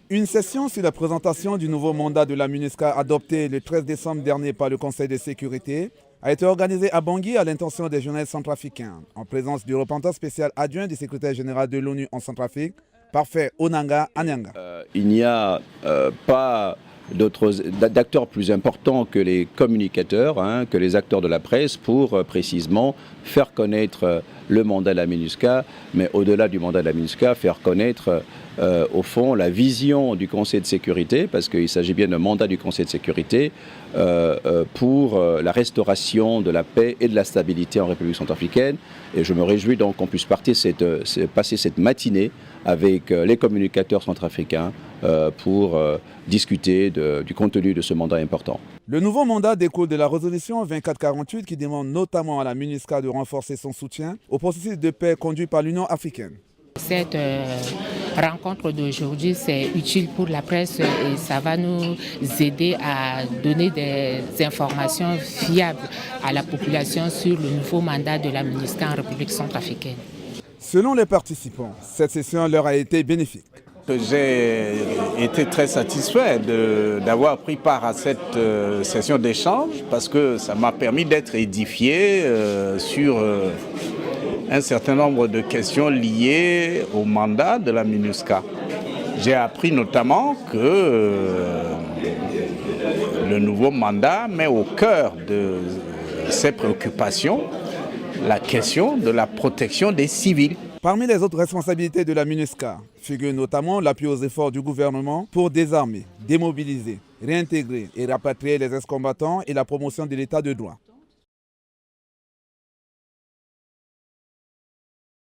Une session sur la présentation du nouveau mandat de la MINUSCA adopté le 13 décembre dernier par le Conseil de sécurité a été organisée à Bangui à l'intention des journalistes centrafricains, en présence du représentant spécial adjoint du secrétaire général de l'ONU en Centrafrique, Parfait Onanga Anyanga. Il n'y a pas d'acteurs plus importants que les communicateurs, que les acteurs de la presse pour précisément faire connaître le mandat de la MINUSCA, mais au-delà du mandat de la MINUSCA, faire connaître au fond la vision du Conseil de sécurité, parce qu'il s'agit bien d'un mandat du Conseil de sécurité pour la restauration de la paix et de la stabilité en République centrafricaine. Et je me réjouis donc qu'on puisse passer cette matinée avec les communicateurs centrafricains pour discuter du contenu de ce mandat important. Le nouveau mandat découle de la résolution 2448 qui demande notamment à la MINUSCA de renforcer son soutien au processus de paix conduit par l'Union africaine. Cette rencontre d'aujourd'hui, c'est utile pour la presse et ça va nous aider à donner des informations fiables à la population sur le nouveau mandat de la MINUSCA en République centrafricaine. Selon les participants, cette session leur a été bénéfique. J'ai été très satisfait d'avoir pris part à cette session d'échange parce que ça m'a permis d'être édifié sur un certain nombre de questions liées au mandat de la MINUSCA. J'ai appris notamment que le nouveau mandat met au cœur de ses préoccupations la question de la protection des civils. Parmi les autres responsabilités de la MINUSCA figure notamment l'appui aux efforts du gouvernement pour désarmer, démobiliser, réintégrer et rapatrier les ex-combattants et la promotion de l'état de droit.